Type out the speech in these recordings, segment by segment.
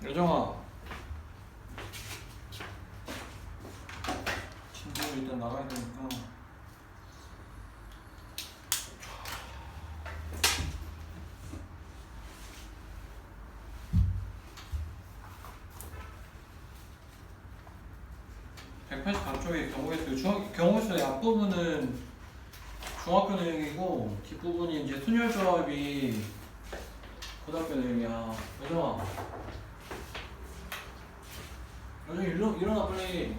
여정아, 친구 일단 나가야 되니까. (180) 반쪽에 경우의 경우의 앞부분은 중학교 내용이고 뒷부분이 이제 순열조합이 고등학교 내용이야. 여정아, 여정이 일어나 빨리.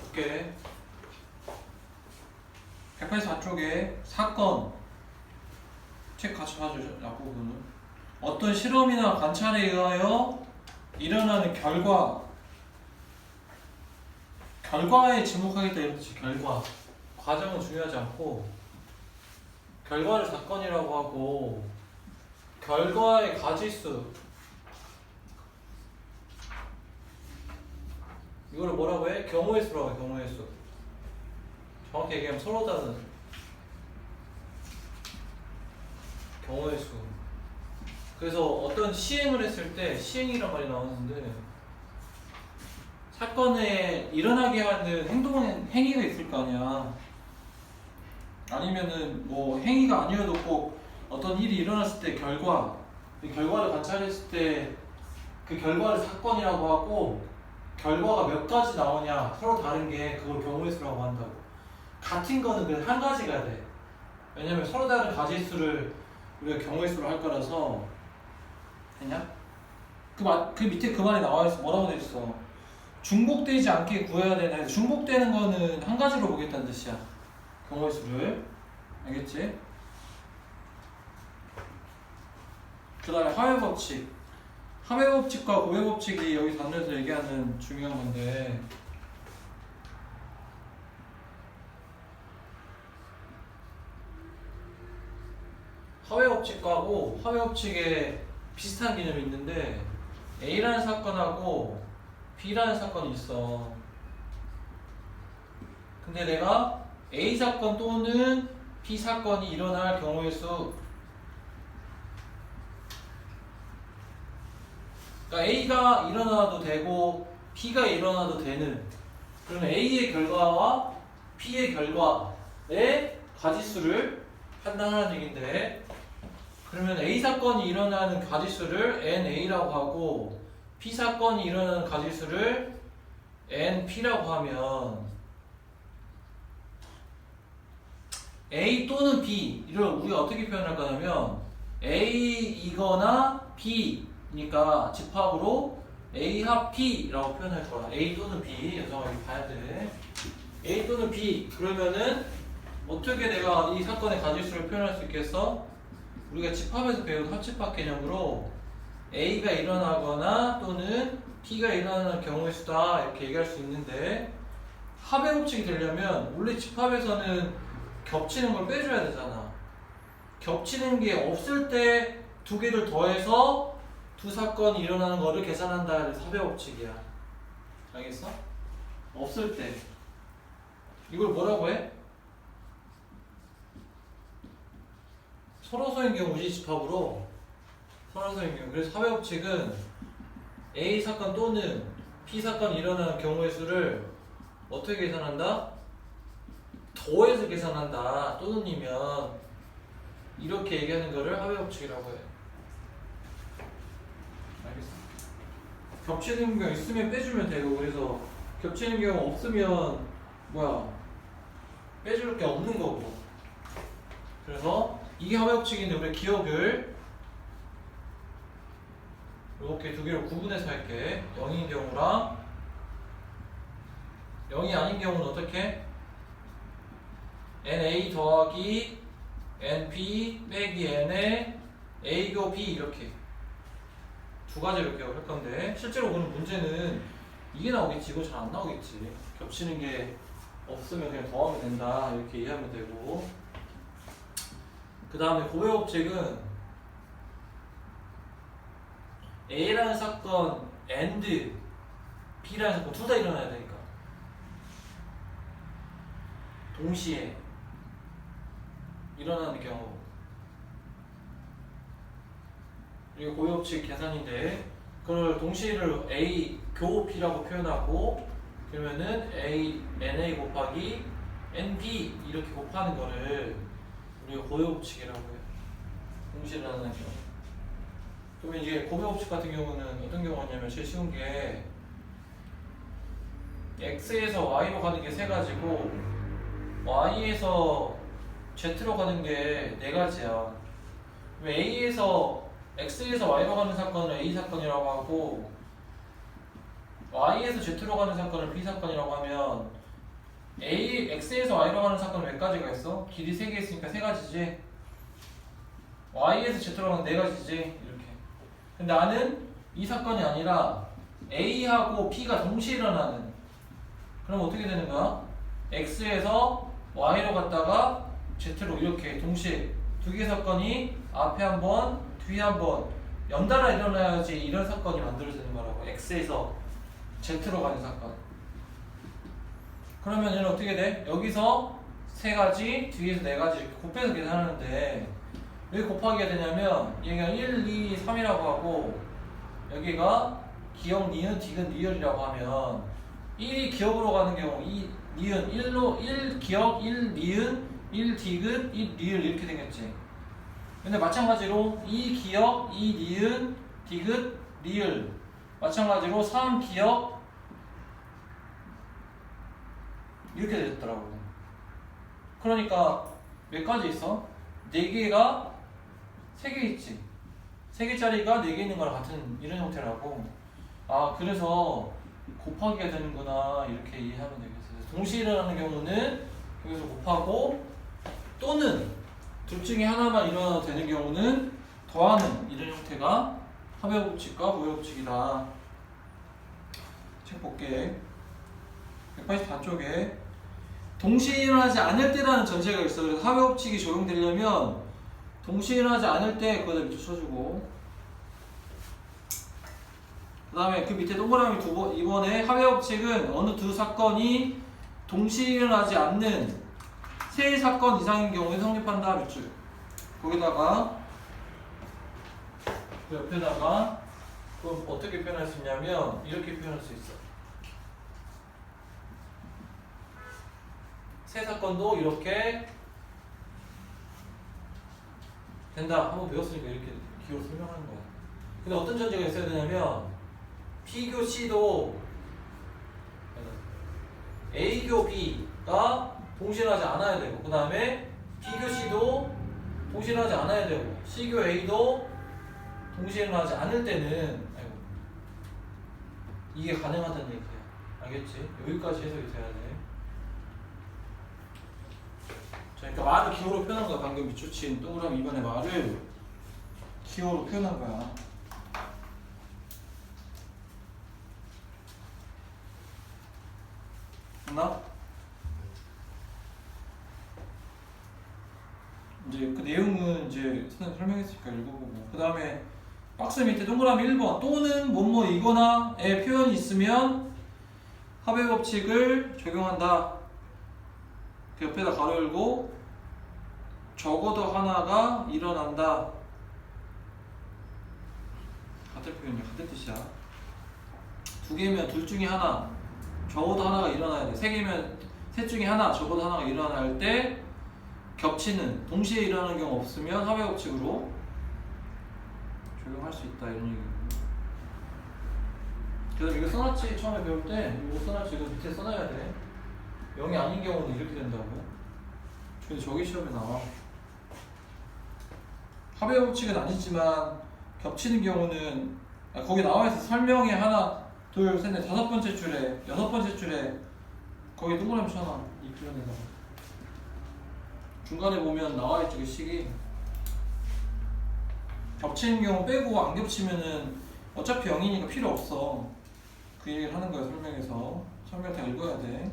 오케이. 184쪽에 사건 책 같이 봐주죠. 앞부분은 어떤 실험이나 관찰에 의하여 일어나는 결과에 지목하겠다 이런 뜻이. 결과, 과정은 중요하지 않고 결과를 사건이라고 하고, 결과의 가지수 이거를 뭐라고 해? 경우의 수라고 해. 경우의 수. 정확히 얘기하면 서로 다른 경우의 수. 그래서 어떤 시행을 했을 때 시행이란 말이 나오는데, 사건에 일어나게 하는 행위가 있을 거 아니야. 아니면은 뭐 행위가 아니어도 꼭 어떤 일이 일어났을 때 그 결과를 관찰했을 때 그 결과를 사건이라고 하고, 결과가 몇 가지 나오냐 서로 다른 게 그걸 경우의 수라고 한다고. 같은 거는 그냥 한 가지가 돼. 왜냐면 서로 다른 가지수를 우리가 경우의 수로 할 거라서. 되냐? 그 밑에 그 말이 나와 있어. 뭐라고 돼 있어? 중복되지 않게 구해야 되네. 중복되는 거는 한 가지로 보겠다는 뜻이야. 경우의 수를. 알겠지? 그 다음에 하회법칙. 하회법칙과 고회법칙이 여기 단에서 얘기하는 중요한 건데, 하회법칙하고 하회법칙에 비슷한 개념이 있는데, A라는 사건하고 B라는 사건이 있어. 근데 내가 A 사건 또는 B 사건이 일어날 경우의 수, 그러니까 A가 일어나도 되고 B가 일어나도 되는, 그러면 A의 결과와 B의 결과의 가지수를 판단하는 얘기인데, 그러면 A 사건이 일어나는 가지수를 NA라고 하고 B 사건이 일어나는 가지수를 NP라고 하면, A 또는 B 이를 우리가 어떻게 표현할 거냐면, A이거나 B니까 집합으로 A 합 P라고 표현할 거야. A 또는 B. 여성아 여기 봐야 돼. A 또는 B. 그러면은 어떻게 내가 이 사건의 가지수를 표현할 수 있겠어? 우리가 집합에서 배운 합집합 개념으로 A가 일어나거나 또는 P가 일어나는 경우의 수다 이렇게 얘기할 수 있는데, 합의 법칙이 되려면 원래 집합에서는 겹치는 걸 빼줘야 되잖아. 겹치는 게 없을 때 두 개를 더해서 두 사건이 일어나는 거를 계산한다. 그래서 합의 법칙이야. 알겠어? 없을 때 이걸 뭐라고 해? 서로서인 경우 우지 집합으로. 서로서인 경우. 그래서 합의 법칙은 A 사건 또는 B 사건이 일어나는 경우의 수를 어떻게 계산한다? 더해서 계산한다. 또는이면 이렇게 얘기하는 거를 합의 법칙이라고 해. 알겠어? 겹치는 경우 있으면 빼주면 되고, 그래서 겹치는 경우 없으면 뭐야? 빼줄 게 없는 거고. 그래서 이게 합의 법칙인데 우리 기억을 이렇게 두 개로 구분해서 할게. 0인 경우랑 0이 아닌 경우는 어떻게? NA 더하기 NP 빼기 NA A교 B 이렇게 두 가지로 기억을 할 건데, 실제로 오늘 문제는 이게 나오겠지. 이거 잘 안 나오겠지. 겹치는 게 없으면 그냥 더하면 된다 이렇게 이해하면 되고, 그 다음에 고의 법칙은 A라는 사건 and B라는 사건 둘 다 일어나야 되니까 동시에 일어나는 경우, 이게 고유법칙 계산인데 그걸 동시를 A 교 B라고 표현하고 그러면은 NA 곱하기 NB 이렇게 곱하는 거를 우리가 고유법칙이라고 해요. 동시를 하는 경우. 그러면 이제 고유법칙 같은 경우는 어떤 경우냐면 제일 쉬운 게 X에서 Y로 가는 게 세 가지고 Y에서 Z로 가는 게 네 가지야. A에서 X에서 Y로 가는 사건을 A 사건이라고 하고 Y에서 Z로 가는 사건을 B 사건이라고 하면 X에서 Y로 가는 사건은 몇 가지가 있어? 길이 3개 있으니까 3가지지. Y에서 Z로 가는 4가지지. 이렇게. 근데 나는 이 사건이 아니라 A하고 B가 동시에 일어나는. 그럼 어떻게 되는 거야? X에서 Y로 갔다가 Z로 이렇게 동시에 두 개 사건이 앞에 한 번, 뒤에 한 번 연달아 일어나야지 이런 사건이 만들어지는 거라고. X에서 Z로 가는 사건. 그러면 얘는 어떻게 돼? 여기서 3가지, 뒤에서 4가지 이렇게 곱해서 계산하는데 왜 곱하기가 되냐면 얘가 1, 2, 3이라고 하고 여기가 기억, 니은, 디귿, 리을이라고 하면 1이 기억으로 가는 경우 2, 니은, 1 기억, 1 니은, 1 디귿, 1 리을 이렇게 되겠지. 근데 마찬가지로 2 기억, 2 니은, 디귿, 리을 마찬가지로 3 기억 이렇게 되셨더라고요. 그러니까 몇 가지 있어? 4개가 3개 있지. 3개짜리가 4개 있는 거랑 같은 이런 형태라고. 아 그래서 곱하기가 되는구나 이렇게 이해하면 되겠어요. 동시에 일어나는 경우는 여기서 곱하고 또는 둘 중에 하나만 일어나도 되는 경우는 더하는 이런 형태가 합의법칙과 고유법칙이다. 책 볼게. 184쪽에 동시에 일어나지 않을 때라는 전제가 있어. 그래서 합의법칙이 적용되려면 동시에 일어나지 않을 때 그거다 밑에 쳐주고 그 다음에 그 밑에 동그라미 2번에 합의법칙은 어느 두 사건이 동시에 일어나지 않는 세 사건 이상인 경우에 성립한다 밑줄. 거기다가 그 옆에다가 그럼 어떻게 표현할 수 있냐면 이렇게 표현할 수 있어. 세 사건도 이렇게 된다. 한번 배웠으니까 이렇게 기호로 설명하는 거야. 근데 어떤 전제가 있어야 되냐면 B교 C도 A교 B가 동시에 하지 않아야 되고 그 다음에 B교 C도 동시에 하지 않아야 되고 C교 A도 동시에 하지 않을 때는 이게 가능하다는 얘기야. 알겠지? 여기까지 해석이 돼야 돼. 그러니까 말을 기호로 표현한 거야. 방금 밑줄친 동그라미 2번의 말을 기호로 표현한 거야. 됐나? 이제 그 내용은 이제 선생님 설명했으니까 읽어보고 그 다음에 박스 밑에 동그라미 1번 또는 뭐뭐이거나의 표현이 있으면 합의법칙을 적용한다. 그 옆에다 가로 열고 적어도 하나가 일어난다. 같은 표현이야. 같은 뜻이야. 2개면 둘 중에 하나 적어도 하나가 일어나야 돼. 3개면 셋 중에 하나 적어도 하나가 일어날 때 겹치는 동시에 일어나는 경우 없으면 합의법칙으로 적용할 수 있다 이런 얘기고. 그래서 이거 써놨지. 처음에 배울 때 이거 써놨지. 이거 밑에 써놔야 돼. 0이 아닌 경우는 이렇게 된다고. 근데 저기 시험에 나와. 합의법칙은 아니지만 겹치는 경우는 거기 나와있어. 설명에 하나 둘 셋 넷 5번째 줄에 6번째 줄에 거기 동그라미 쳐놔. 이 표현에다가 중간에 보면 나와있죠. 그 식이 겹치는 경우 빼고 안 겹치면은 어차피 0이니까 필요 없어. 그 얘기를 하는 거야. 설명에서 설명 다 읽어야 돼.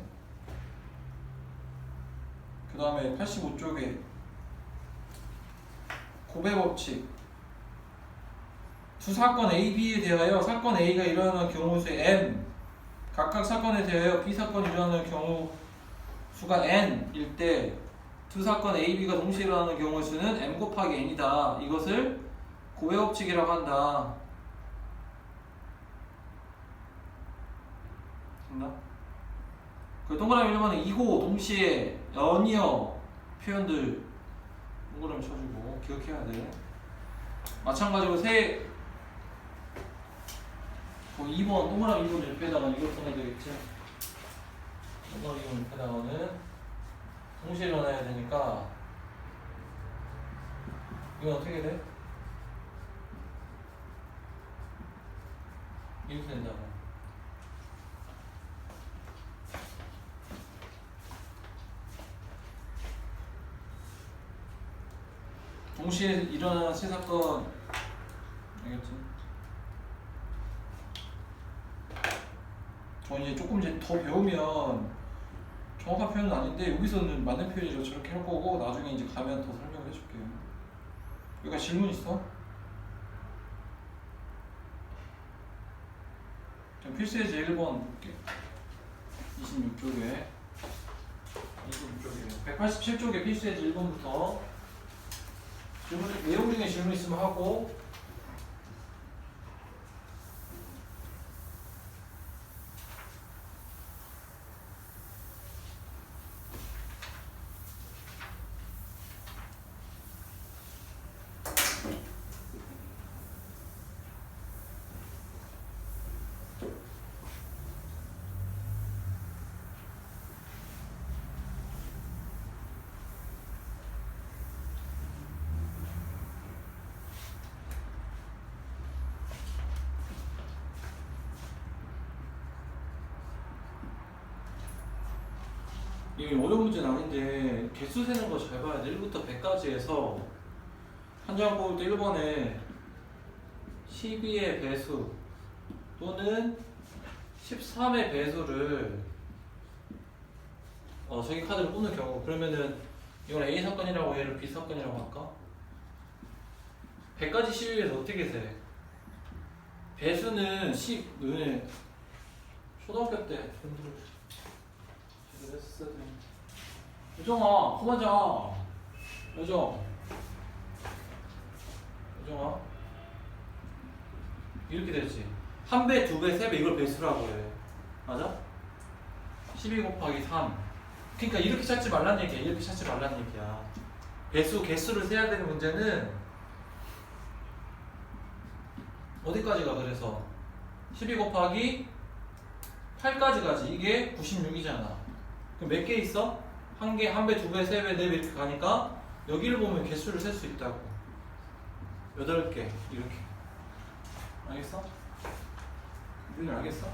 그 다음에 85쪽에 고배법칙 두 사건 A, B에 대하여 사건 A가 일어나는 경우 수 M 각각 사건에 대하여 B 사건이 일어나는 경우 수가 N일 때 두 사건 A, B가 동시에 일어나는 경우 수는 M 곱하기 N이다. 이것을 고배법칙이라고 한다. 됐나? 그 동그라미 1번은 이고 동시에 연이어 표현들 동그라미 쳐주고 기억해야 돼. 마찬가지로 2번 동그라미 2번 옆에다가 이걸 써야 되겠지. 동그라미 2번 옆에다가는 동시에 일어나야 되니까 이건 어떻게 돼? 이렇게 된다고. 동시에 일어나는 세 사건 알겠지? 저 이제 조금 더 배우면 정확한 표현은 아닌데 여기서는 맞는 표현이라 저렇게 할 거고 나중에 이제 가면 더 설명을 해줄게요. 여기가 질문 있어? 필수예제 1번 볼게. 26쪽에 187쪽에 필수예제 1번부터 질문, 내용 중에 질문 있으면 하고 이게 어려운 문제는 아닌데 개수 세는 거 잘 봐야 돼. 1부터 100까지 해서 한 장 뽑을 때 1번에 12의 배수 또는 13의 배수를 저기 카드를 뽑는 경우 그러면은 이건 A 사건이라고 얘를 B 사건이라고 할까? 100까지 12에서 어떻게 세? 배수는 10은 초등학교 때 여정아, 그만 자. 여정아, 이렇게 되지. 1배, 2배, 3배 이걸 배수라고 해. 맞아? 12 곱하기 3. 그러니까 이렇게 찾지 말란 얘기야. 이렇게 찾지 말란 얘기야. 배수, 개수를 세야 되는 문제는 어디까지가 그래서 12 곱하기 8까지 가지. 이게 96이잖아. 그럼 몇 개 있어? 한 개, 한 배, 두 배, 세 배, 네 배 이렇게 가니까 여기를 보면 개수를 셀 수 있다고. 8개 이렇게. 알겠어? 이건 알겠어?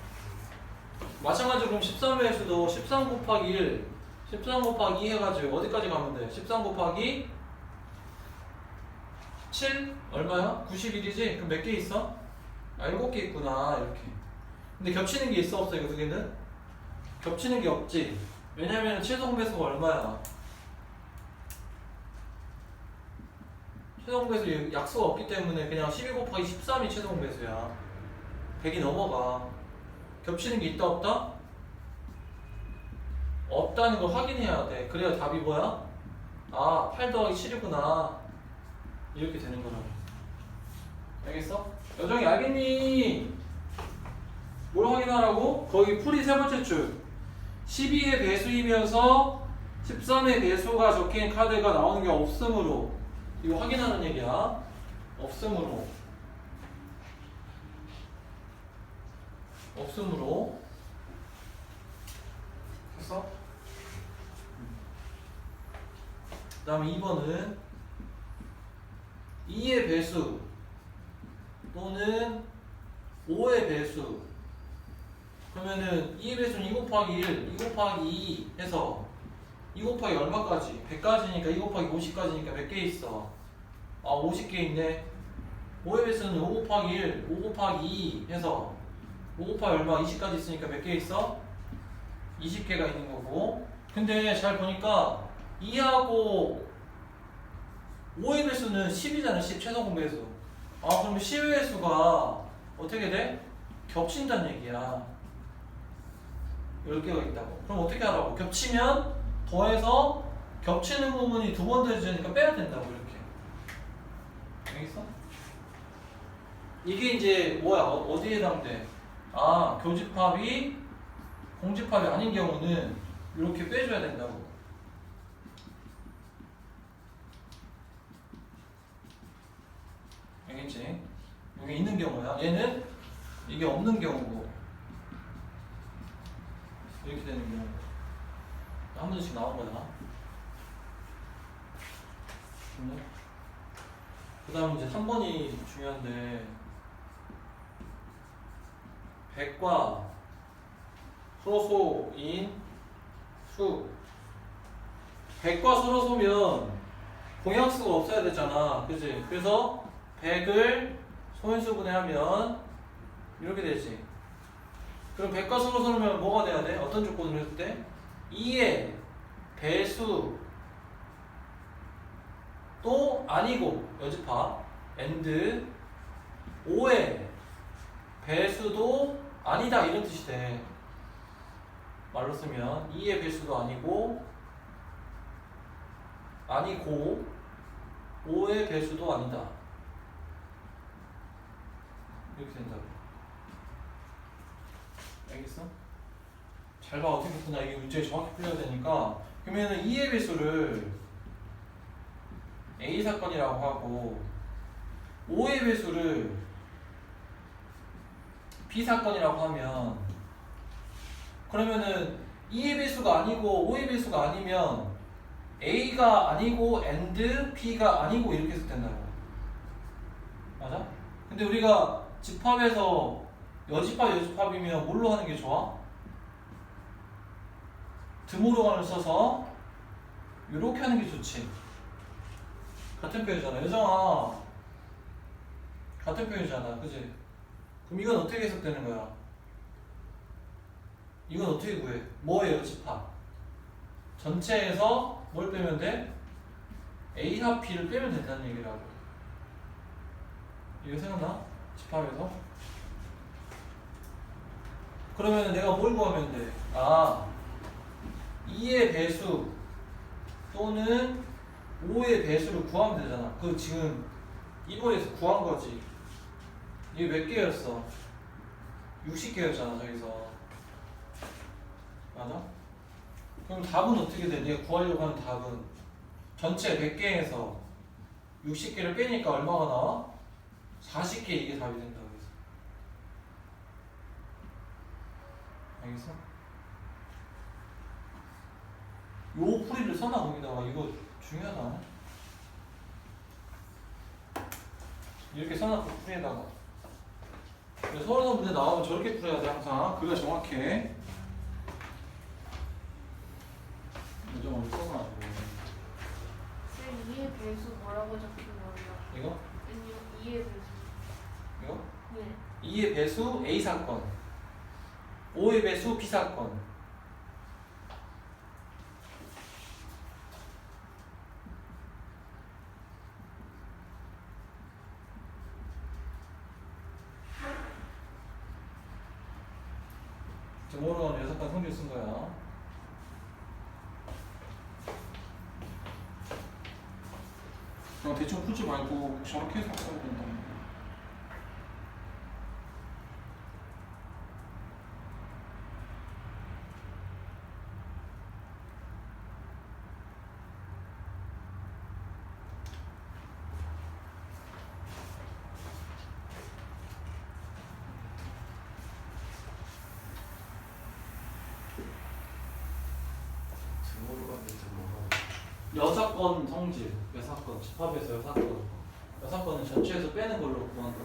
마찬가지로 그럼 13배에서도 13 곱하기 1, 13 곱하기 2 해가지고 어디까지 가면 돼? 13 곱하기 7? 얼마야? 91이지? 그럼 몇 개 있어? 7개 있구나 이렇게. 근데 겹치는 게 있어 없어 이거 두 개는? 겹치는 게 없지. 왜냐면 최소 배수가 얼마야? 최소 배수 약수가 없기 때문에 그냥 12 곱하기 13이 최소 배수야. 100이 넘어가. 겹치는 게 있다 없다? 없다는 걸 확인해야 돼. 그래야 답이 뭐야? 아, 8 더하기 7이구나. 이렇게 되는 거라고. 알겠어? 여정이 알겠니? 뭘 확인하라고? 거기 풀이 세 번째 줄. 12의 배수이면서 13의 배수가 적힌 카드가 나오는 게 없으므로 이거 확인하는 얘기야. 없으므로 됐어? 그 다음에 2번은 2의 배수 또는 5의 배수. 그러면은 2의 배수는 2 곱하기 1, 2 곱하기 2 해서 2 곱하기 얼마까지? 100까지니까 2 곱하기 50까지니까 몇 개 있어? 아, 50개 있네. 5의 배수는 5 곱하기 1, 5 곱하기 2 해서 5 곱하기 얼마? 20까지 있으니까 몇 개 있어? 20개가 있는 거고. 근데 잘 보니까 2하고 5의 배수는 10이잖아. 10 최소공 배수. 아, 그럼 10의 배수가 어떻게 돼? 겹친다는 얘기야. 10개가 있다고. 그럼 어떻게 하라고? 겹치면 더해서 겹치는 부분이 두 번 더해지니까 빼야 된다고. 이렇게. 알겠어? 이게 이제 뭐야? 어디에 해당돼? 아, 교집합이 공집합이 아닌 경우는 이렇게 빼줘야 된다고. 알겠지? 이게 있는 경우야. 얘는 이게 없는 경우고. 이렇게 되는 경우. 한 문제씩 나온 거야. 그 다음 이제 3번이 중요한데, 100과 서로소인 수. 100과 서로소면 공약수가 없어야 되잖아. 그치? 그래서 100을 소인수분해 하면 이렇게 되지. 그럼 100과 서로소면 뭐가 돼야 돼? 어떤 조건으로 했을 때? 2의 배수 또 아니고 여집합 and 5의 배수도 아니다 이런 뜻이 돼. 말로 쓰면 2의 배수도 아니고 5의 배수도 아니다 이렇게 된다고. 알겠어? 잘 봐. 어떻게 푸나. 이게 문제 정확히 풀려야 되니까. 그러면은 2의 배수를 A 사건이라고 하고 5의 배수를 B 사건이라고 하면, 그러면은 2의 배수가 아니고 5의 배수가 아니면 A가 아니고 and B가 아니고 이렇게 해서 된다고. 맞아? 근데 우리가 집합에서 여집합이면 뭘로 하는 게 좋아? 드모로간을 써서 이렇게 하는 게 좋지. 같은 표현이잖아. 여정아, 같은 표현이잖아. 그지? 그럼 이건 어떻게 해석되는 거야? 이건 어떻게 구해? 뭐예요, 집합? 전체에서 뭘 빼면 돼? A와 B를 빼면 된다는 얘기라고. 이거 생각나? 집합에서? 그러면 내가 뭘 구하면 돼? 아, 2의 배수 또는 5의 배수를 구하면 되잖아. 그거 지금 이번에서 구한 거지. 이게 몇 개였어? 60개였잖아, 저기서. 맞아? 그럼 답은 어떻게 돼? 내가 구하려고 하는 답은 전체 100개에서 60개를 빼니까 얼마가 나와? 40개. 이게 답이 된다고 해서. 알겠어? 요 풀이를 써놔. 거기다가. 이거 중요하다. 이렇게 써놨고 풀이에다가. 서울서 문제 나오면 저렇게 풀어야 돼. 항상 그게 정확해. 좀 어디 써놔가지고. 쌤 2의 배수 뭐라고 적힌 거예요? 이거? 아니요 2의 배수. 이거? 네. 2의 배수 A 사건, 5의 배수 B 사건. 모르는 6건 성질 쓴 거야. 그냥 대충 풀지 말고 저렇게 해서 써야 된다. 여사건 성질, 여사건, 집합에서 여사건. 여사건은 전체에서 빼는 걸로 구한다.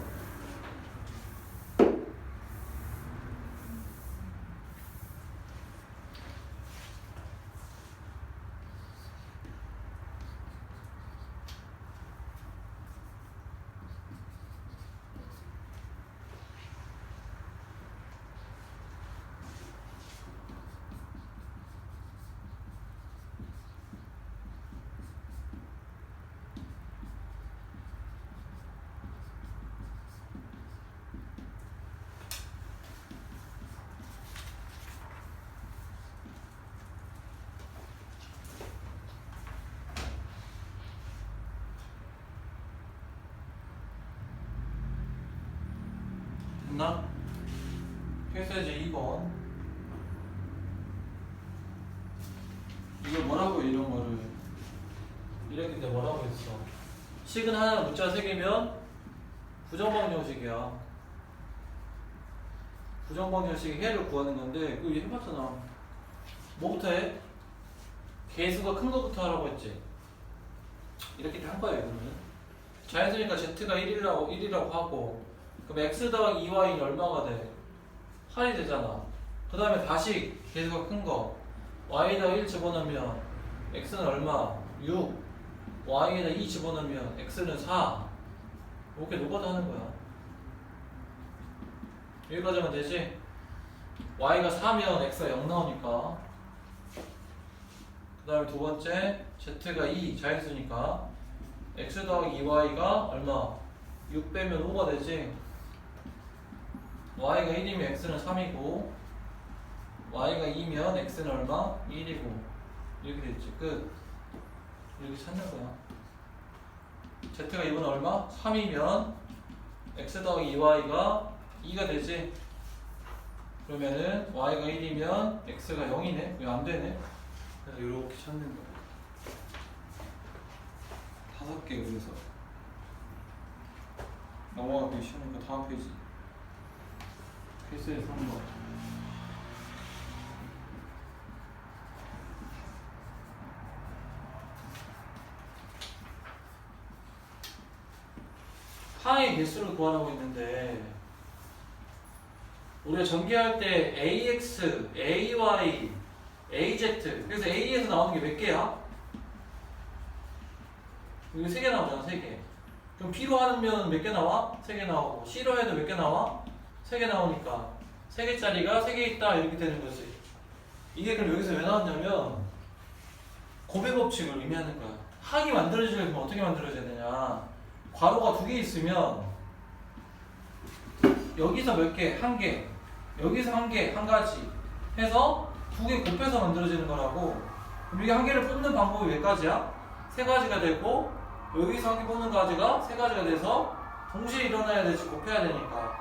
됐나? 페이스지 2번. 이걸 뭐라고 해, 이런 거를. 이랬기 때문에 뭐라고 했어? 식은 하나 문자 3개면 부정방정식이야. 부정방정식의 해를 구하는 건데 그거 해봤잖아. 뭐부터 해? 개수가 큰 거부터 하라고 했지. 이렇게 한 거야 이거는. 자연수니까 z가 1이라고 하고 그럼 x 더하기 2y는 얼마가 돼? 8이 되잖아. 그 다음에 다시 개수가 큰 거 y에다 1 집어넣으면 x는 얼마? 6. y에다 2 집어넣으면 x는 4. 이렇게 노가다 하는 거야. 여기까지 하면 되지? y가 4면 x가 0 나오니까. 그 다음에 두 번째 z가 2 자연수니까 x 더하기 2y가 얼마? 6 빼면 5가 되지. y가 1이면 x는 3이고 y가 2면 x는 얼마? 1이고 이렇게 됐지. 끝. 이렇게 찾는 거야. z가 2는 얼마? 3이면 x 더하기 2y가 2가 되지. 그러면은 y가 1이면 x가 0이네. 왜 안 되네? 그래서 이렇게 찾는 거야. 5개 그래서 넘어가기 쉬우니까 다음 페이지. 페이스에서 3번. 항의 개수를 구하라고 했는데 우리가 전개할 때 AX, AY, AZ 그래서 A에서 나오는 게 몇 개야? 여기 3개 나오잖아. 3개. 그럼 B로 하면 몇 개 나와? 3개 나오고 C로 해도 몇 개 나와? 3개 나오니까 3개짜리가 3개 있다 이렇게 되는 거지. 이게 그럼 여기서 왜 나왔냐면 고배 법칙을 의미하는 거야. 항이 만들어지려면 어떻게 만들어져야 되냐. 괄호가 2개 있으면 여기서 몇 개? 1개. 여기서 1개, 1가지 해서 2개 곱해서 만들어지는 거라고. 그럼 이게 1개를 뽑는 방법이 몇 가지야? 3가지가 되고 여기서 1개 뽑는 가지가 3가지가 돼서 동시에 일어나야 되지 곱해야 되니까.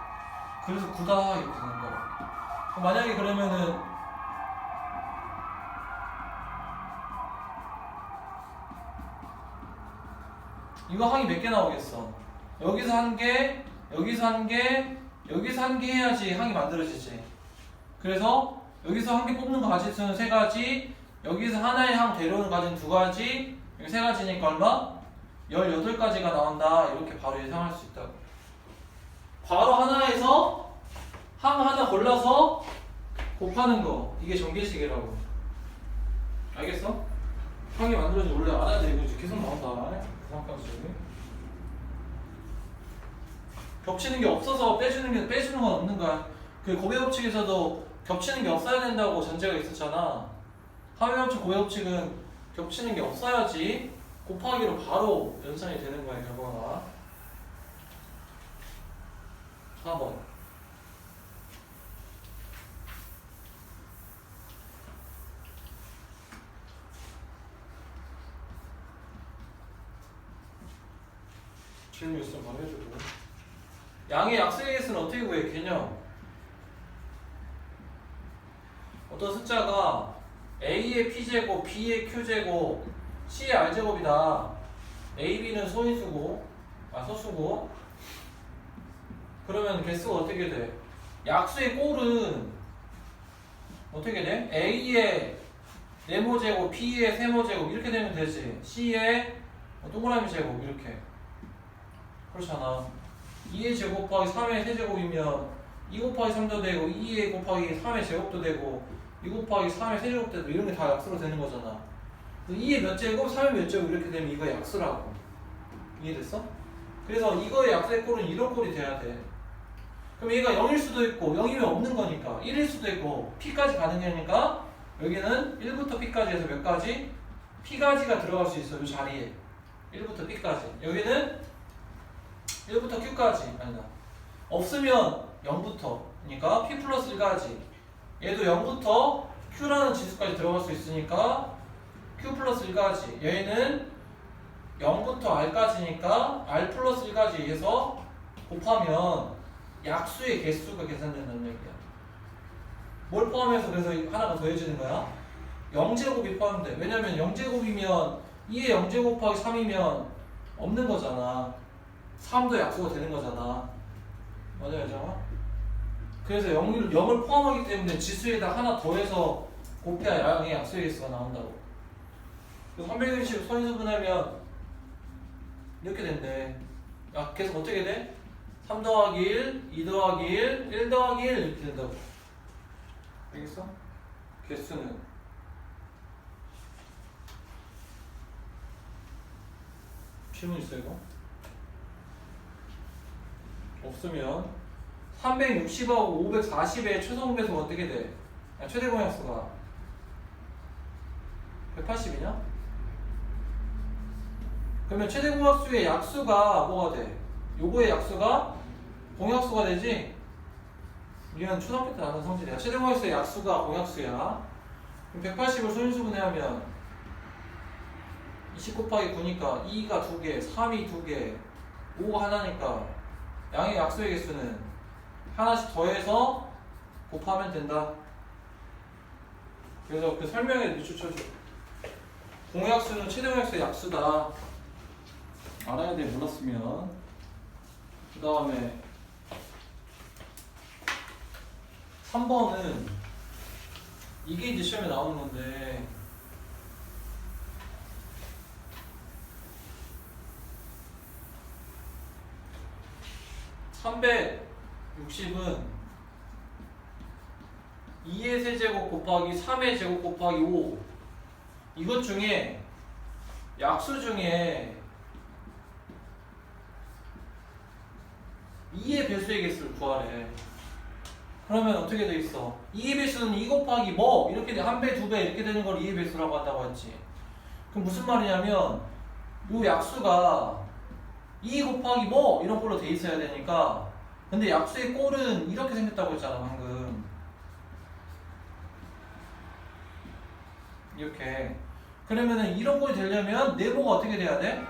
그래서 9다 이렇게 되는 거야. 그럼 만약에 그러면은 이거 항이 몇 개 나오겠어? 여기서 1개, 여기서 1개, 여기서 1개 해야지 항이 만들어지지. 그래서 여기서 1개 뽑는 가지수는 3가지, 여기서 하나의 항 데려오는 가지는 2가지, 여기 3가지니까 얼마? 18가지가 나온다. 이렇게 바로 예상할 수 있다고. 바로 하나에서 항 하나 골라서 곱하는 거. 이게 전개식이라고. 알겠어? 항이 만들어지지. 원래 알아야 돼. 이거 계속 나온다. 겹치는 게 없어서 빼주는 건 없는 거야. 그 고배 법칙에서도 겹치는 게 없어야 된다고 전제가 있었잖아. 하위 법칙, 고배 법칙은 겹치는 게 없어야지 곱하기로 바로 연산이 되는 거야. 결과가 4번. 질문 있으면 바로 해주고. 양의 약수의 개수는 어떻게 구해? 개념. 어떤 숫자가 A의 P제곱, B의 Q제곱, C의 R제곱이다. A, B는 소인수고, 소수고. 그러면 개수가 어떻게 돼? 약수의 꼴은 어떻게 돼? A의 네모제곱, B의 세모제곱 이렇게 되면 되지. C의 동그라미 제곱 이렇게. 그렇잖아. 2의 제곱 곱하기 3의 세제곱이면 2 곱하기 3도 되고 2의 곱하기 3의 제곱도 되고 2 곱하기 3의 세제곱도 되고 이런 게 다 약수로 되는 거잖아. 2의 몇 제곱, 3의 몇 제곱 이렇게 되면 이거 약수라고. 이해됐어? 그래서 이거의 약수의 꼴은 이런 꼴이 돼야 돼. 그럼 얘가 0일 수도 있고 0이면 없는 거니까 1일 수도 있고 P까지 가는 게니까 여기는 1부터 P까지 해서 몇 가지? P가지가 들어갈 수 있어. 이 자리에 1부터 P까지. 여기는 1부터 Q까지. 아니다. 없으면 0부터. 그러니까 P 플러스 1까지. 얘도 0부터 Q라는 지수까지 들어갈 수 있으니까 Q 플러스 1까지. 얘는 0부터 R까지니까 R 플러스 1까지 해서 곱하면 약수의 개수가 계산된다는 얘기야. 뭘 포함해서 그래서 하나가 더해지는 거야? 0제곱이 포함돼. 왜냐면 0제곱이면 2의 0제곱 곱하기 3이면 없는 거잖아. 3도 약수가 되는 거잖아. 맞아요, 정아? 그래서 0을 포함하기 때문에 지수에다 하나 더해서 곱해야 양의 약수의 개수가 나온다고. 360 선인수분하면 이렇게 된대. 야, 계속 어떻게 돼? 3 더하기 1, 2 더하기 1, 1 더하기 1 이렇게 된다고. 알겠어? 개수는 질문 있어 이거? 없으면 360하고 540의 최소 배수가 어떻게 돼? 최대 공약수가 180이냐? 그러면 최대 공약수의 약수가 뭐가 돼? 요거의 약수가 공약수가 되지? 우리는 초등학교 때 나눈 성질이야. 최대 공약수의 약수가 공약수야. 그럼 180을 소인수분해하면 20 곱하기 9니까 2가 2개, 3이 2개, 5가 하나니까 양의 약수의 개수는 하나씩 더해서 곱하면 된다. 그래서 그 설명에 밑줄 쳐줘. 공약수는 최대 공약수의 약수다. 알아야 돼, 몰랐으면. 그 다음에 3번은 이게 이제 시험에 나오는 건데, (360은) 2의 세제곱 곱하기 3의 제곱 곱하기 5 이것 중에 약수 중에 2의 배수의 개수를 구하래. 그러면 어떻게 돼 있어? 2의 배수는 2 곱하기 뭐? 이렇게 돼. 1배, 2배 이렇게 되는 걸 2의 배수라고 한다고 했지. 그럼 무슨 말이냐면 요 약수가 2 곱하기 뭐? 이런 걸로 돼 있어야 되니까. 근데 약수의 꼴은 이렇게 생겼다고 했잖아 방금. 이렇게. 그러면은 이런 꼴이 되려면 네모가 어떻게 돼야 돼?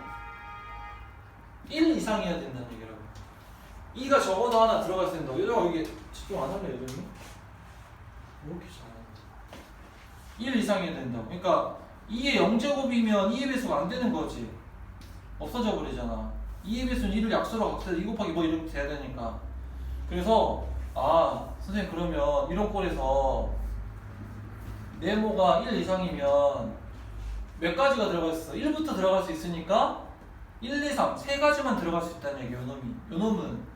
1 이상이어야 된다는 얘기라고. 2가 적어도 하나 들어가 있어야 된다고. 여자가 이게 집중 안 할래 여전히? 왜 이렇게 잘하는데? 1 이상이어야 된다고. 그러니까 2의 0제곱이면 2의 배수가 안 되는 거지. 없어져 버리잖아. 2의 배수는 1을 약수로 각해서 2 곱하기 뭐 이렇게 돼야 되니까. 그래서 선생님 그러면 이런 꼴에서 네모가 1 이상이면 몇 가지가 들어가 있어? 1부터 들어갈 수 있으니까 1, 2, 3 세 가지만 들어갈 수 있다는 얘기야. 요놈은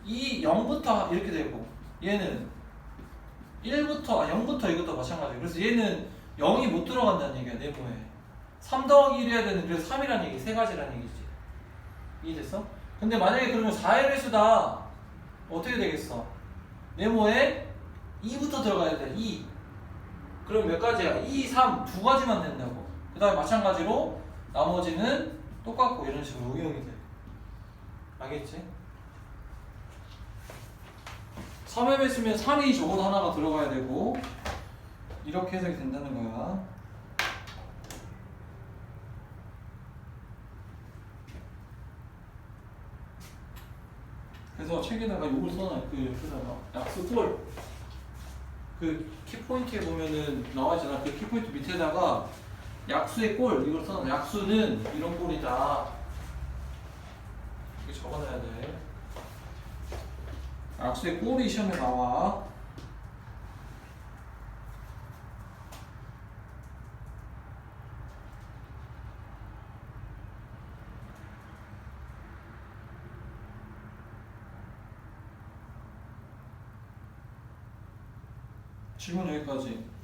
0부터 이렇게 되고 얘는 0부터 이것도 마찬가지야. 그래서 얘는 0이 못 들어간다는 얘기야. 네모에 3 더하기 1 해야 되는, 그래서 3이라는 얘기, 세 가지라는 얘기지. 이해됐어? 근데 만약에 그러면 4의 배수다 어떻게 되겠어? 네모에 2부터 들어가야 돼. 2. 그럼 몇 가지야? 2, 3 두 가지만 된다고. 그 다음에 마찬가지로 나머지는 똑같고 이런 식으로 응용이 돼. 알겠지? 3의 배수면 3이 적어도 하나가 들어가야 되고 이렇게 해석이 된다는 거야. 그래서 책에다가 요걸 써놔요. 그 옆에다가 약수 꼴. 그 키포인트에 보면은 나와있잖아. 그 키포인트 밑에다가 약수의 꼴 이걸 써놔. 약수는 이런 꼴이다. 이렇게 적어놔야 돼. 약수의 꼴이 시험에 나와. 질문 여기까지.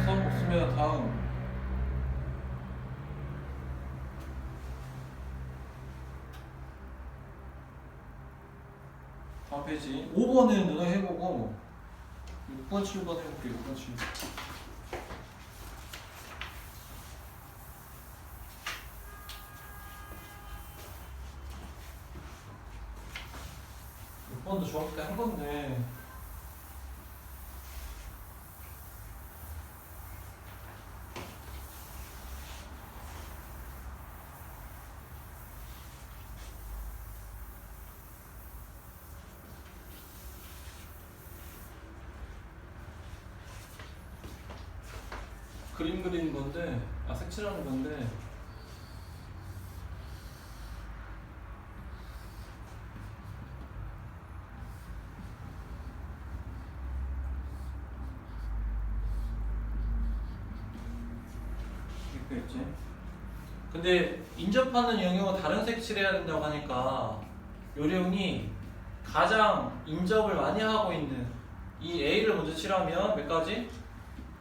없으면 다음. 다음 답해지. 5번은 누나 해보고 6번, 7번 해볼게. 6번, 7번. 6번도 중학교 때 한 건데. 그림 그리는 건데, 색칠하는 건데, 이렇게 있지. 근데 인접하는 영역은 다른 색칠해야 된다고 하니까 요령이 가장 인접을 많이 하고 있는 이 A를 먼저 칠하면 몇 가지?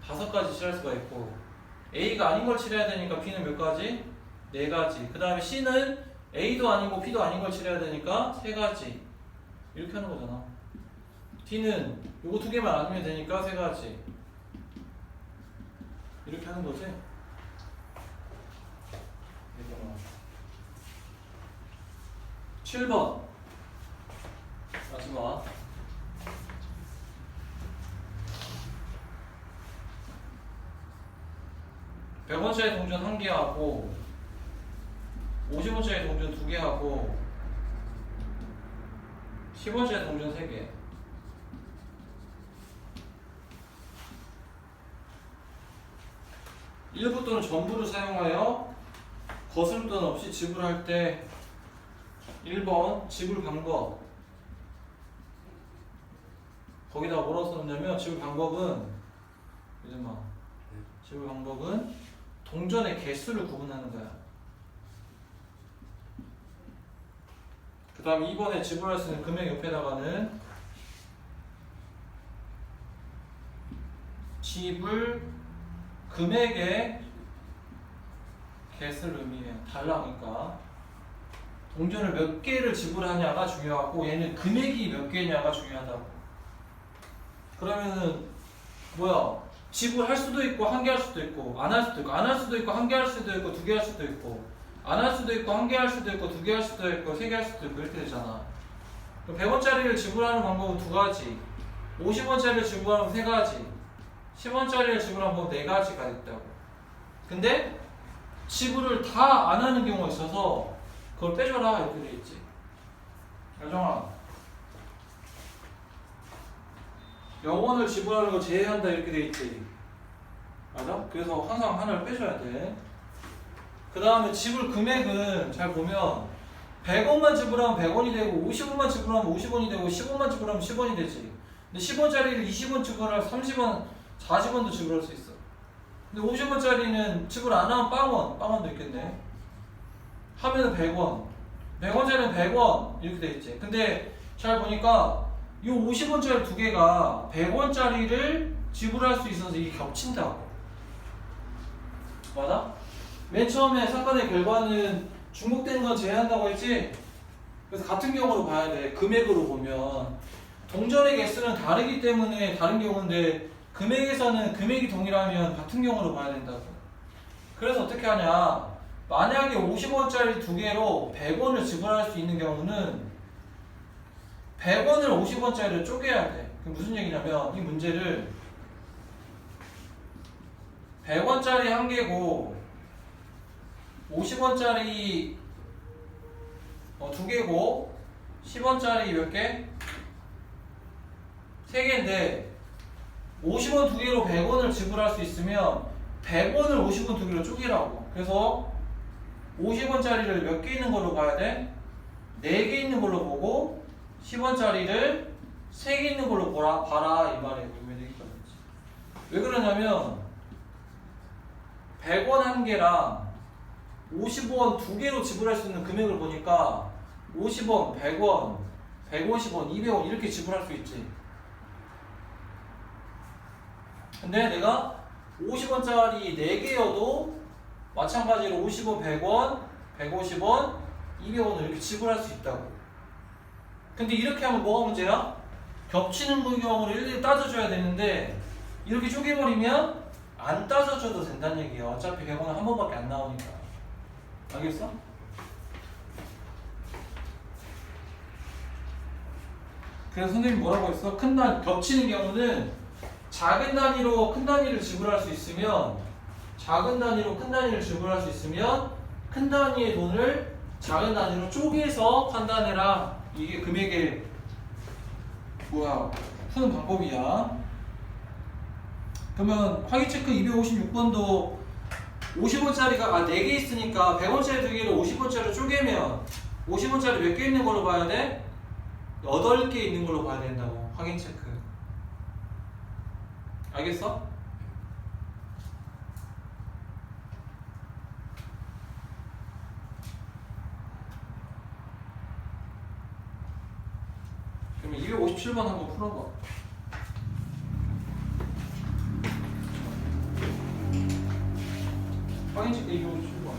5가지 칠할 수가 있고, A가 아닌 걸 칠해야 되니까 B는 몇 가지? 4가지. 그 다음에 C는 A도 아니고 B도 아닌 걸 칠해야 되니까 3가지. 이렇게 하는 거잖아. D는 요거 2개만 아니면 되니까 3가지. 이렇게 하는 거지. 7번 마지막. (100원짜리) 동전 1개 하고 50원짜리 동전 2개 하고 10원짜리 동전 3개. 일부 또는 전부를 사용하여 거스름 돈 없이 지불할 때 1번 지불 방법. 거기다가 뭐라고 써놓냐면 지불 방법은 지불 방법은 동전의 개수를 구분하는 거야. 그 다음 2번에 지불할 수 있는 금액 옆에다가는 지불 금액의 개수를 의미해요. 달라니까 동전을 몇 개를 지불하냐가 중요하고 얘는 금액이 몇 개냐가 중요하다고. 그러면은 뭐야? 지불할 수도 있고 1개 할 수도 있고 안 할 수도 있고 안 할 수도 있고 1개 할 수도 있고 2개 할 수도 있고 안 할 수도 있고 1개 할 수도 있고 2개 할 수도 있고 3개 할 수도 있고 이렇게 되잖아. 100원짜리를 지불하는 방법은 2가지, 50원짜리를 지불하는 3가지, 10원짜리를 지불하는 방법은 4가지가 있다고. 근데 지불을 다 안 하는 경우가 있어서 그걸 빼줘라 이렇게 돼 있지. 여정아, 영원을 지불하는 거 제외한다 이렇게 돼 있지. 맞아? 그래서 항상 하나를 빼줘야 돼. 그 다음에 지불 금액은 잘 보면 100원만 지불하면 100원이 되고 50원만 지불하면 50원이 되고 10원만 지불하면 10원이 되지. 근데 10원짜리를 20원 지불하면 30원, 40원도 지불할 수 있어. 근데 50원짜리는 지불 안 하면 빵원도 있겠네. 하면은 100원, 100원짜리는 100원 이렇게 돼 있지. 근데 잘 보니까 이 50원짜리 2개가 100원짜리를 지불할 수 있어서 이게 겹친다고. 맞아? 맨 처음에 사건의 결과는 중복되는 건 제외한다고 했지? 그래서 같은 경우로 봐야 돼. 금액으로 보면 동전의 개수는 다르기 때문에 다른 경우인데 금액에서는 금액이 동일하면 같은 경우로 봐야 된다고. 그래서 어떻게 하냐, 만약에 50원짜리 2개로 100원을 지불할 수 있는 경우는 100원을 50원짜리로 쪼개야 돼. 그게 무슨 얘기냐면 이 문제를 100원짜리 1개고 50원짜리 2개고 10원짜리 몇 개? 3개인데 50원 2개로 100원을 지불할 수 있으면 100원을 50원 2개로 쪼개라고. 그래서 50원짜리를 몇 개 있는 걸로 봐야 돼? 4개 있는 걸로 보고 10원짜리를 3개 있는 걸로 봐라 이 말이에요. 왜 그러냐면 100원 1개랑 50원 2개로 지불할 수 있는 금액을 보니까 50원, 100원, 150원, 200원 이렇게 지불할 수 있지. 근데 내가 50원짜리 4개여도 마찬가지로 50원, 100원, 150원, 200원을 이렇게 지불할 수 있다고. 근데 이렇게 하면 뭐가 문제야? 겹치는 경우를 일일이 따져줘야 되는데 이렇게 쪼개버리면 안 따져줘도 된다는 얘기야. 어차피 개고는 한 번밖에 안 나오니까. 알겠어? 그래서 선생님이 뭐라고 했어? 겹치는 경우는 작은 단위로 큰 단위를 지불할 수 있으면 작은 단위로 큰 단위를 지불할 수 있으면 큰 단위의 돈을 작은 단위로 쪼개서 판단해라. 이게 금액의 푸는 방법이야. 그러면 화기체크 256번도 50원짜리가 4개 있으니까 100원짜리 2개를 50원짜리로 쪼개면 50원짜리 몇 개 있는 걸로 봐야 돼? 8개 있는 걸로 봐야 된다고. 확인체크. 알겠어? 그러면 257번 한번 풀어봐. 확인체크 257번.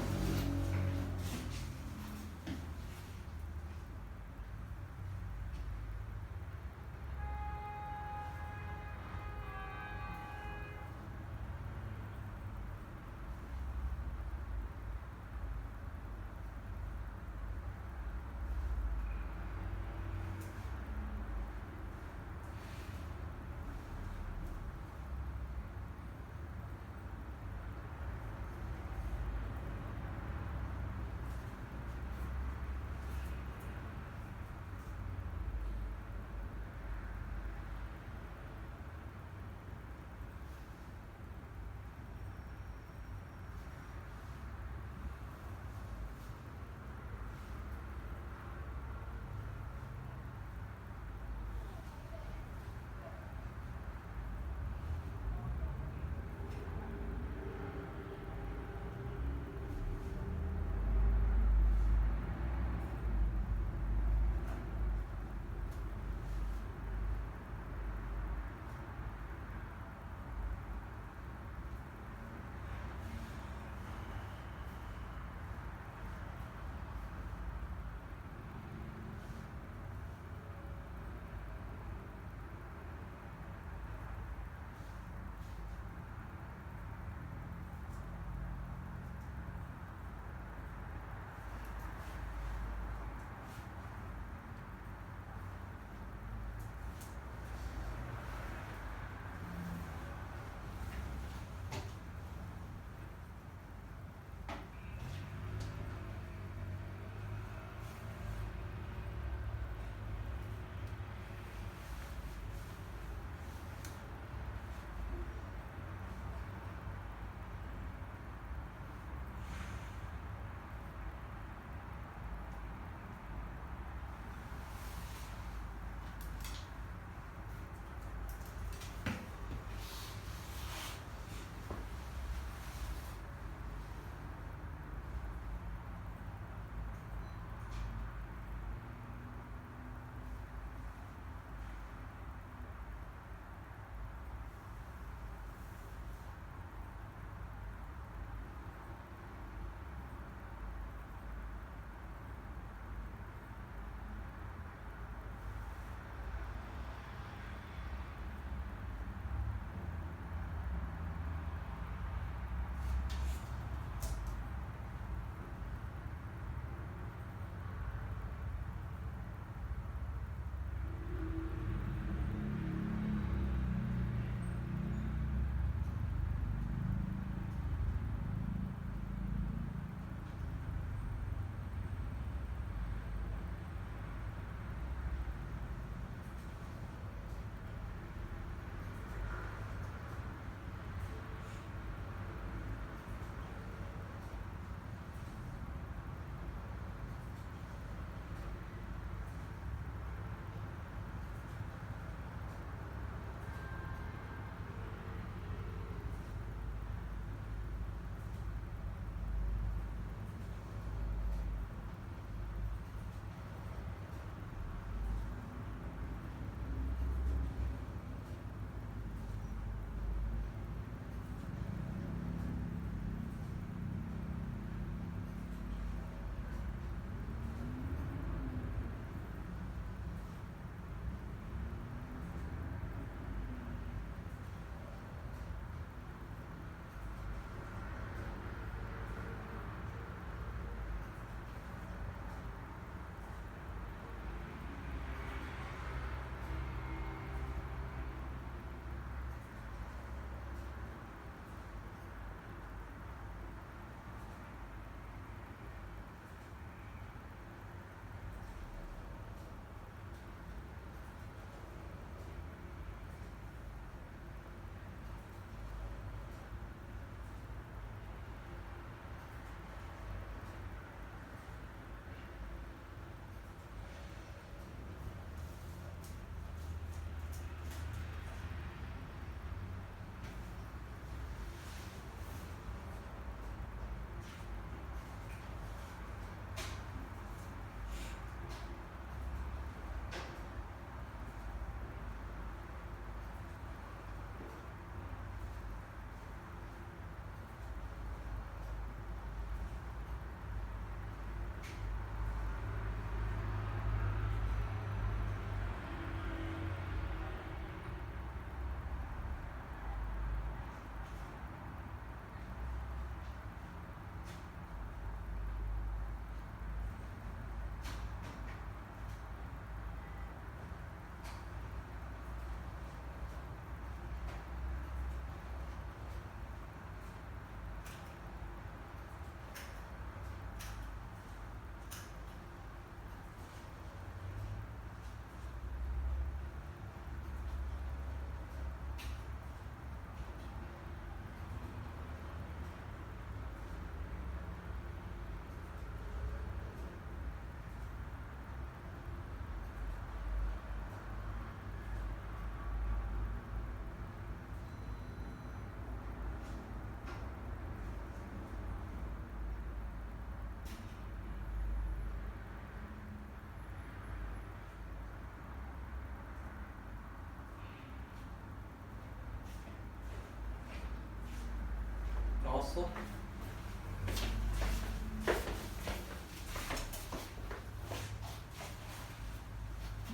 나왔어?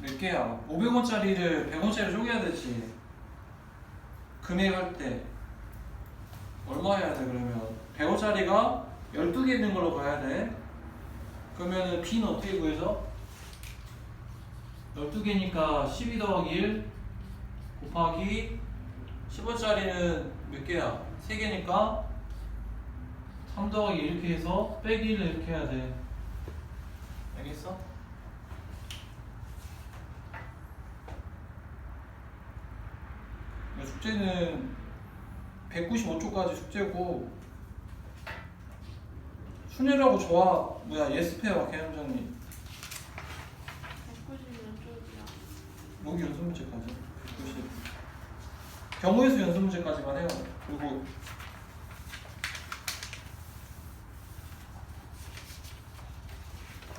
몇 개야? 500원짜리를 100원짜리로 쪼개야 되지. 금액할 때 얼마 해야 돼 그러면? 100원짜리가 12개 있는 걸로 가야 돼. 그러면은 B는 어떻게 구해서? 12개니까 12 더하기 1 곱하기 10원짜리는 몇 개야? 3개니까 3 더하기 이렇게 해서 빼기 1을 이렇게 해야 돼. 알겠어? 숙제는 195초까지 숙제고 순위라고 좋아 뭐야 예습해요 개념정리 190몇 쪽이야. 여기 연습 문제까지 190 경우의 수 연습 문제까지만 해요. 그리고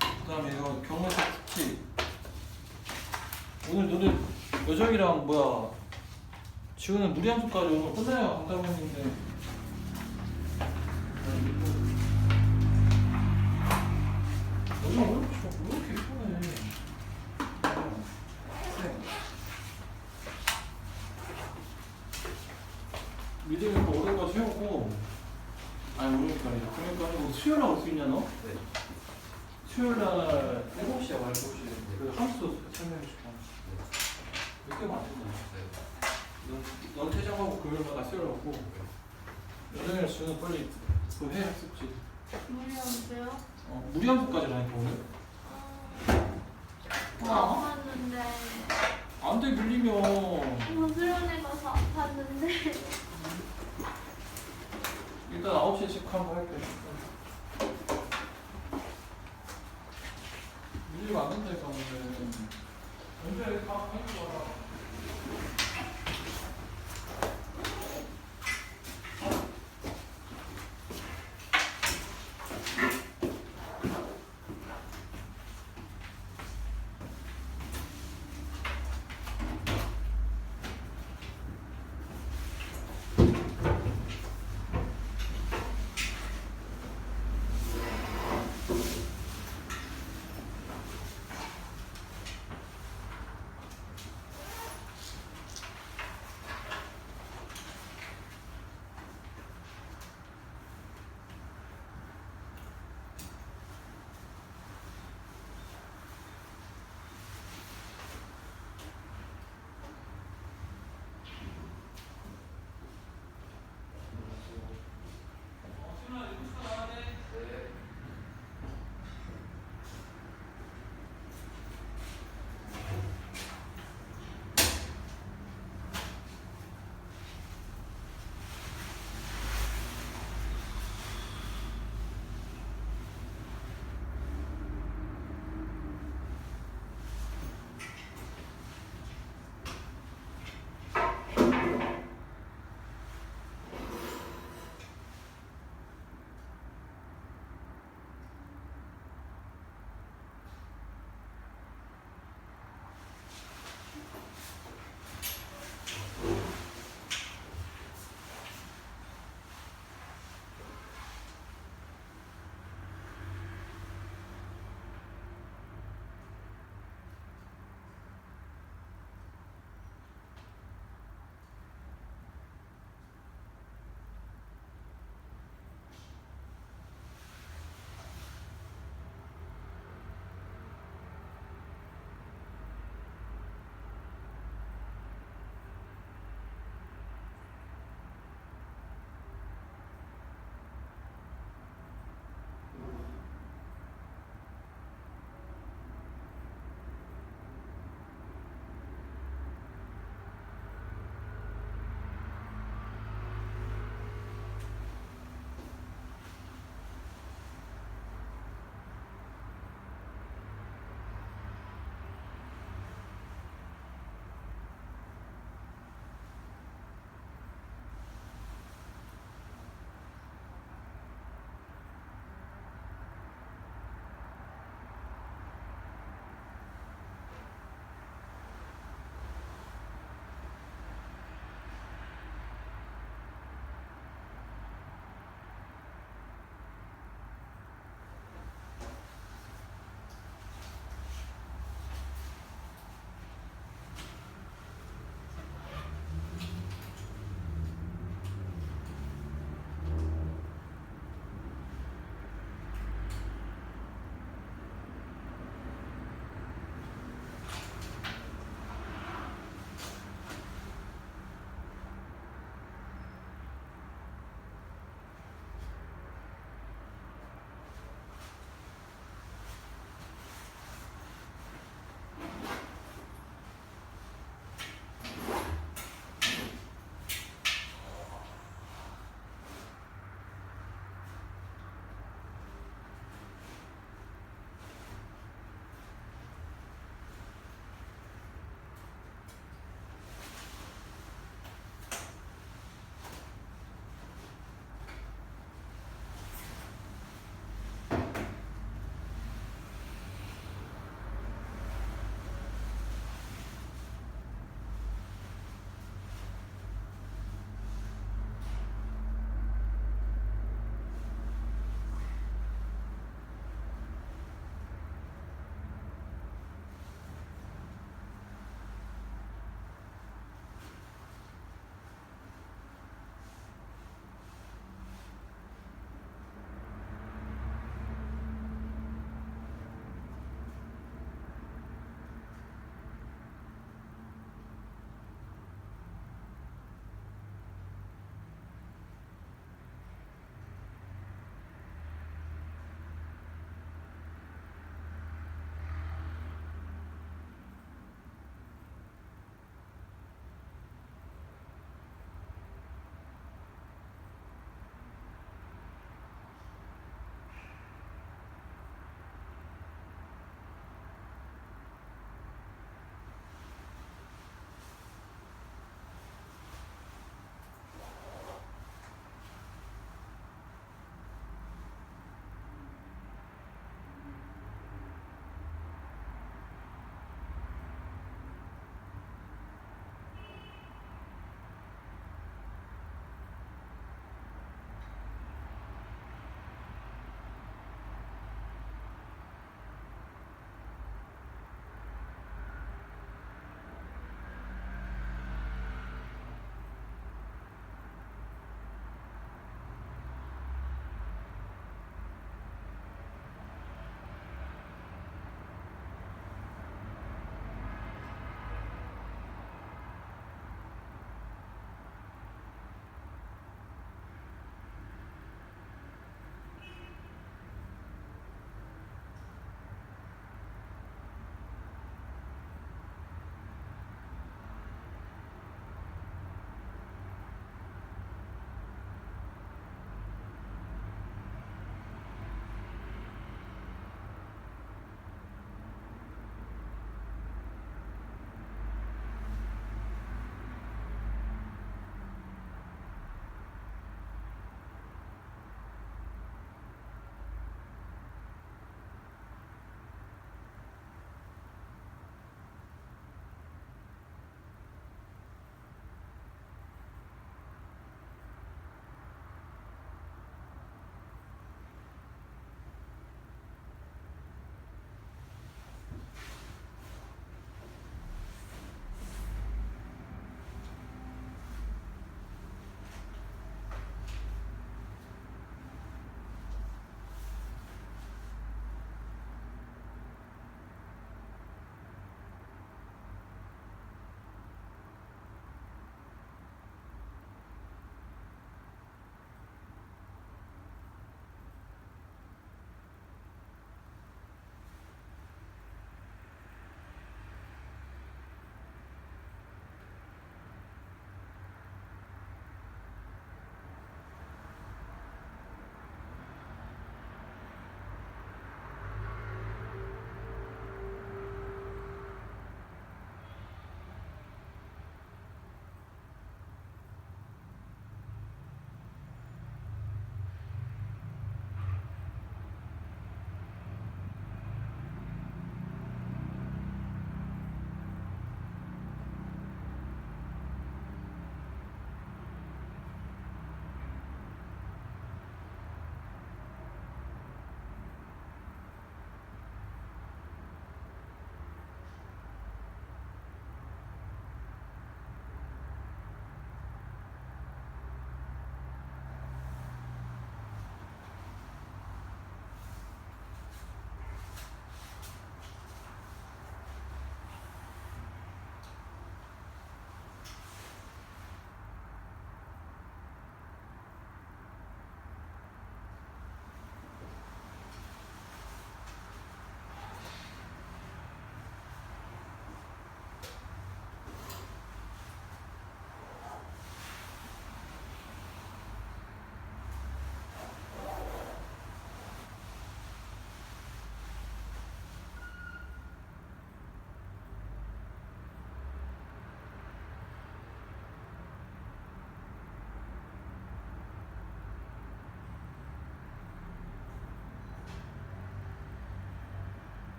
그 다음에 이거 경우의 수 특히 오늘 너네 여정이랑 뭐야 지우는 무리함수까지 오늘 끝나야 간다고 했는데 여정 왜 이렇게 예쁘네. 미대는 또 오늘까지 해오고 아니 오늘까지 아니라 그러니까 아니고 수요일 날 올 수 있냐 너? 네. 수요일 날 7시야 말 7시 그 함수 설명해 줄게. 몇 개만 안 된다. 넌 퇴장하고 금요일마다 수요일 오고 여정이랑 지우는 빨리 그거 해 학습지. 무리하세요? 무리함수까지라니까 오늘. 안 봤는데. 안돼 밀리면 수련회 가서 아팠는데. 일단 9시에 체크한번 할게. 밀리면 안 된다니까 오늘. 언제 다 하는 거야.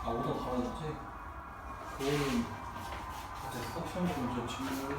오더 다 맞았지? 그거는 어제 꼭 시험 보면 저 질문을